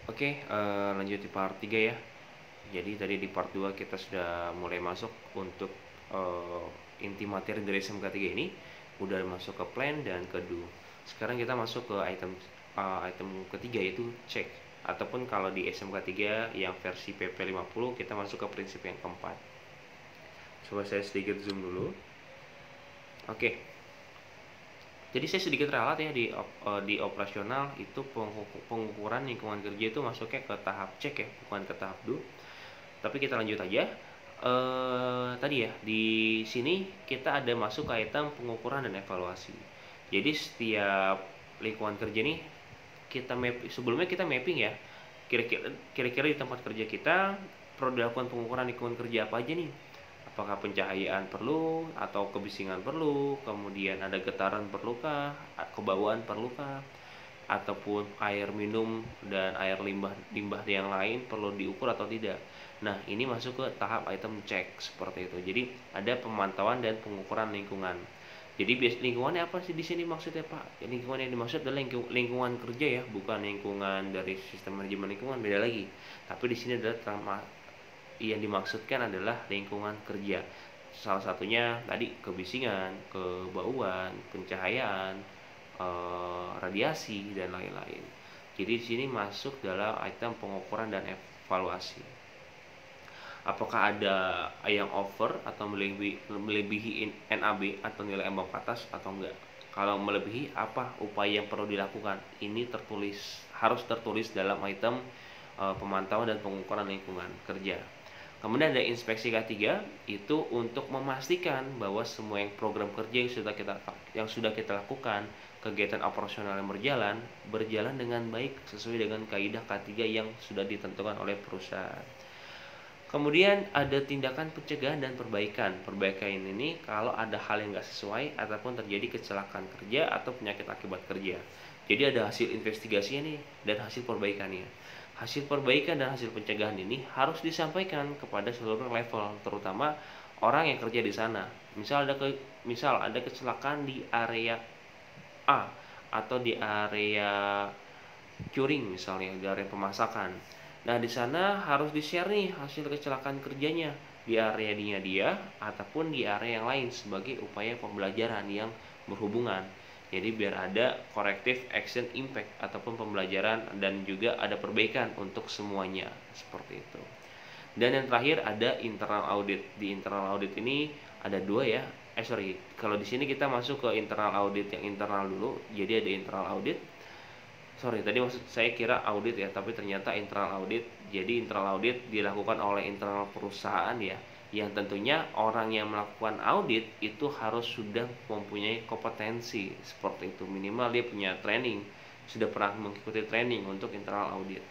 Oke, lanjut di part 3 ya. Jadi tadi di part 2 kita sudah mulai masuk untuk inti materi dari SMK 3 ini. Udah masuk ke plan dan ke do. Sekarang kita masuk ke item ketiga, yaitu check. Ataupun kalau di SMK 3 yang versi PP 50 kita masuk ke prinsip yang keempat. Coba saya sedikit zoom dulu. Oke. Jadi saya sedikit ralat ya di operasional itu pengukuran lingkungan kerja itu masuknya ke tahap cek ya, bukan ke tahap do. Tapi kita lanjut aja. Tadi ya di sini kita ada masuk ke item pengukuran dan evaluasi. Jadi setiap lingkungan kerja nih sebelumnya kita mapping ya. Kira-kira di tempat kerja kita perlu dilakukan pengukuran lingkungan kerja apa aja nih? Apakah pencahayaan perlu atau kebisingan perlu, kemudian ada getaran perlukah, kebauan perlukah, ataupun air minum dan air limbah yang lain perlu diukur atau tidak. Nah, ini masuk ke tahap item check seperti itu. Jadi ada pemantauan dan pengukuran lingkungan. Jadi lingkungannya apa sih di sini maksudnya Pak? Lingkungan yang dimaksud adalah lingkungan kerja ya, bukan lingkungan dari sistem manajemen lingkungan, beda lagi. Tapi di sini adalah yang dimaksudkan adalah lingkungan kerja. Salah satunya tadi kebisingan, kebauan, pencahayaan, radiasi dan lain-lain. Jadi di sini masuk dalam item pengukuran dan evaluasi. Apakah ada yang over atau melebihi NAB atau nilai ambang batas atau enggak? Kalau melebihi, apa upaya yang perlu dilakukan? Ini harus tertulis dalam item pemantauan dan pengukuran lingkungan kerja. Kemudian ada inspeksi K3, itu untuk memastikan bahwa semua program kerja yang sudah kita lakukan, kegiatan operasional yang berjalan dengan baik sesuai dengan kaidah K3 yang sudah ditentukan oleh perusahaan. Kemudian ada tindakan pencegahan dan perbaikan. Perbaikan ini kalau ada hal yang nggak sesuai ataupun terjadi kecelakaan kerja atau penyakit akibat kerja. Jadi ada hasil investigasinya nih dan hasil perbaikannya. Hasil perbaikan dan hasil pencegahan ini harus disampaikan kepada seluruh level, terutama orang yang kerja di sana. Misal ada kecelakaan di area A atau di area curing misalnya, di area pemasakan. Nah, di sana harus di-share nih hasil kecelakaan kerjanya di area dia ataupun di area yang lain sebagai upaya pembelajaran yang berhubungan. Jadi biar ada corrective action impact ataupun pembelajaran dan juga ada perbaikan untuk semuanya seperti itu. Dan yang terakhir ada internal audit. Di internal audit ini ada dua ya. Kalau di sini kita masuk ke internal audit yang internal dulu. Jadi ada internal audit. Tadi maksud saya kira audit ya, tapi ternyata internal audit. Jadi internal audit dilakukan oleh internal perusahaan ya, yang tentunya orang yang melakukan audit itu harus sudah mempunyai kompetensi seperti itu, minimal dia punya training, sudah pernah mengikuti training untuk internal audit.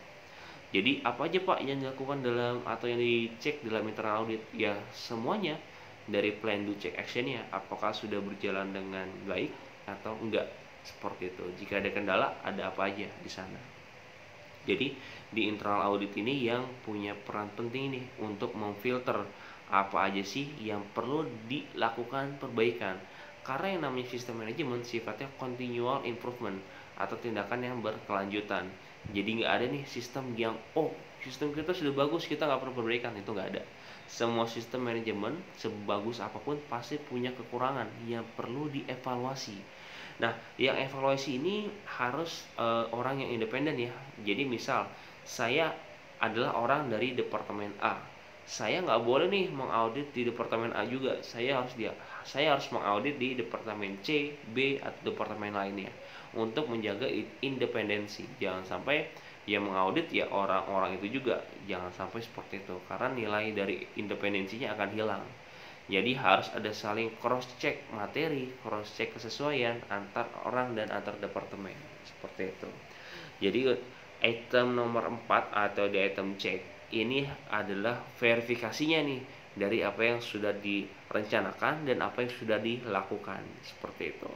Jadi apa aja Pak yang dilakukan dalam atau yang dicek dalam internal audit? Ya semuanya, dari plan do check actionnya apakah sudah berjalan dengan baik atau enggak, seperti itu. Jika ada kendala, ada apa aja di sana. Jadi di internal audit ini yang punya peran penting nih untuk memfilter apa aja sih yang perlu dilakukan perbaikan. Karena yang namanya sistem manajemen sifatnya continual improvement atau tindakan yang berkelanjutan. Jadi nggak ada nih sistem yang sistem kita sudah bagus, kita nggak perlu perbaikan, itu nggak ada. Semua sistem manajemen sebagus apapun pasti punya kekurangan yang perlu dievaluasi. Nah, yang evaluasi ini harus orang yang independen ya. Jadi misal saya adalah orang dari departemen A, saya nggak boleh nih mengaudit di departemen A juga. Saya harus mengaudit di departemen C, B atau departemen lainnya untuk menjaga independensi. Jangan sampai yang mengaudit ya orang-orang itu juga. Jangan sampai seperti itu, karena nilai dari independensinya akan hilang. Jadi harus ada saling cross check materi, cross check kesesuaian antar orang dan antar departemen seperti itu. Jadi item nomor 4 atau di item check ini adalah verifikasinya nih dari apa yang sudah direncanakan dan apa yang sudah dilakukan seperti itu.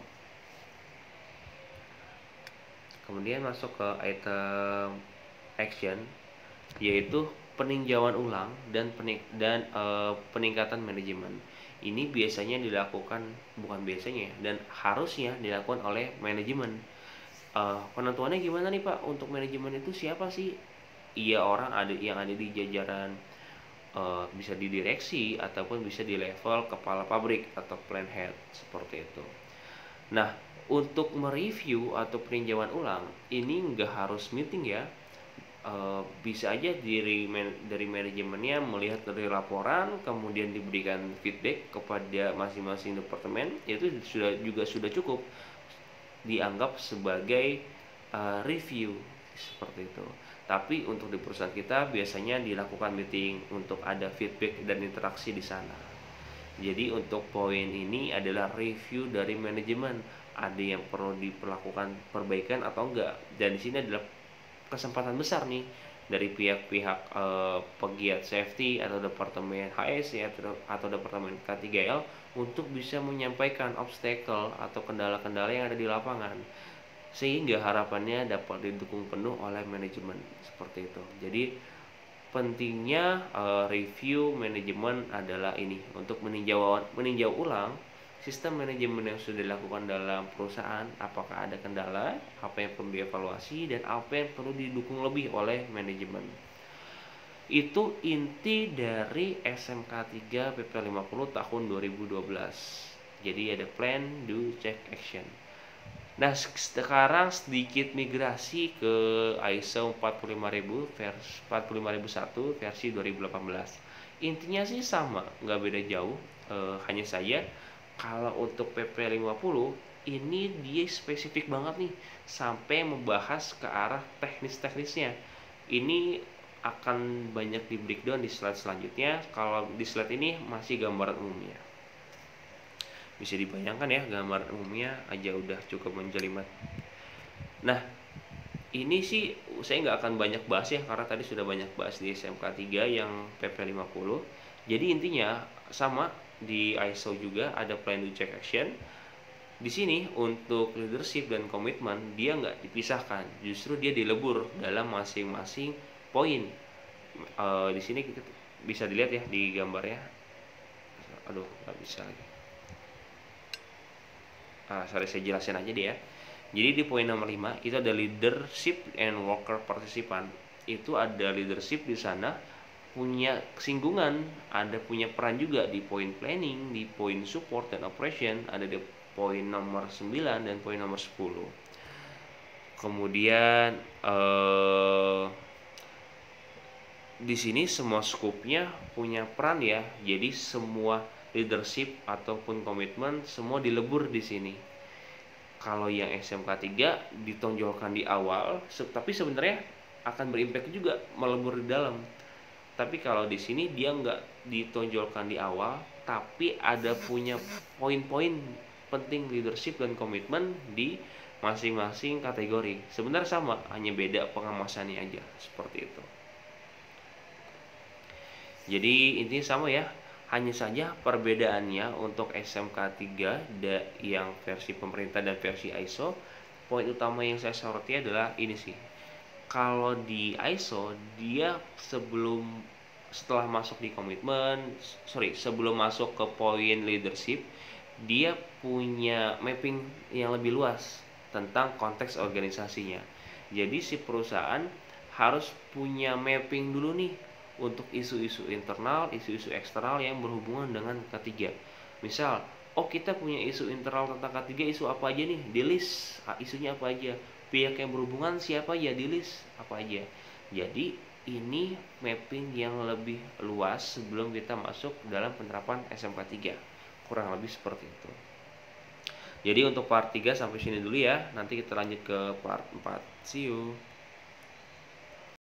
Kemudian masuk ke item action, yaitu peninjauan ulang dan peningkatan manajemen. Ini biasanya dilakukan, bukan biasanya dan harusnya dilakukan oleh manajemen. Penentuannya gimana nih Pak? Untuk manajemen itu siapa sih orang ada yang ada di jajaran bisa di direksi ataupun bisa di level kepala pabrik atau plant head seperti itu. Nah, untuk mereview atau peninjauan ulang ini nggak harus meeting ya. Bisa aja dari manajemennya melihat dari laporan, kemudian diberikan feedback kepada masing-masing departemen, itu sudah cukup dianggap sebagai review seperti itu. Tapi untuk di perusahaan kita biasanya dilakukan meeting untuk ada feedback dan interaksi di sana. Jadi untuk poin ini adalah review dari manajemen, ada yang perlu diperlakukan perbaikan atau enggak. Dan di sini adalah kesempatan besar nih dari pihak-pihak pegiat safety atau departemen HSE atau departemen K3L untuk bisa menyampaikan obstacle atau kendala-kendala yang ada di lapangan, sehingga harapannya dapat didukung penuh oleh manajemen seperti itu. Jadi pentingnya review manajemen adalah ini untuk meninjau ulang sistem manajemen yang sudah dilakukan dalam perusahaan, apakah ada kendala, apa yang perlu dievaluasi, dan apa yang perlu didukung lebih oleh manajemen. Itu inti dari SMK 3 PP 50 tahun 2012. Jadi ada plan, do, check, action. Nah, sekarang sedikit migrasi ke ISO 45001 versi 2018. Intinya sih sama, nggak beda jauh. Hanya saja kalau untuk PP 50 ini dia spesifik banget nih, sampai membahas ke arah teknis-teknisnya. Ini akan banyak di breakdown di slide selanjutnya. Kalau di slide ini masih gambaran umumnya. Bisa dibayangkan ya, gambaran umumnya aja udah cukup menjelimet. Nah, ini sih saya nggak akan banyak bahas ya, karena tadi sudah banyak bahas di SMK 3 yang PP 50. Jadi intinya sama, di ISO juga ada plan, do, check, action. Di sini untuk leadership dan komitmen dia nggak dipisahkan, justru dia dilebur dalam masing-masing poin. Di sini kita bisa dilihat ya di gambarnya. Aduh, nggak bisa lagi. Saya jelasin aja deh ya. Jadi di poin nomor 5 itu ada leadership and worker participant. Itu ada leadership di sana punya singgungan, ada punya peran juga di poin planning, di poin support dan operation, ada di poin nomor 9 dan poin nomor 10. Kemudian di sini semua skupnya punya peran ya. Jadi semua leadership ataupun komitmen semua dilebur di sini. Kalau yang SMK 3 ditonjolkan di awal, tapi sebenarnya akan berimpact juga melebur di dalam. Tapi kalau di sini dia nggak ditonjolkan di awal, tapi ada punya poin-poin penting leadership dan komitmen di masing-masing kategori. Sebenarnya sama, hanya beda pengemasannya aja seperti itu. Jadi intinya sama ya, hanya saja perbedaannya untuk SMK 3 yang versi pemerintah dan versi ISO. Poin utama yang saya soroti adalah ini sih. Kalau di ISO dia setelah masuk di sebelum masuk ke poin leadership, dia punya mapping yang lebih luas tentang konteks organisasinya. Jadi si perusahaan harus punya mapping dulu nih untuk isu-isu internal, isu-isu eksternal yang berhubungan dengan ketiga. Misal, kita punya isu internal tentang ketiga, isu apa aja nih, di list isunya apa aja, pihak yang berhubungan siapa ya, di list apa aja. Jadi ini mapping yang lebih luas sebelum kita masuk dalam penerapan SMK 3, kurang lebih seperti itu. Jadi untuk part 3 sampai sini dulu ya, nanti kita lanjut ke part 4. See you.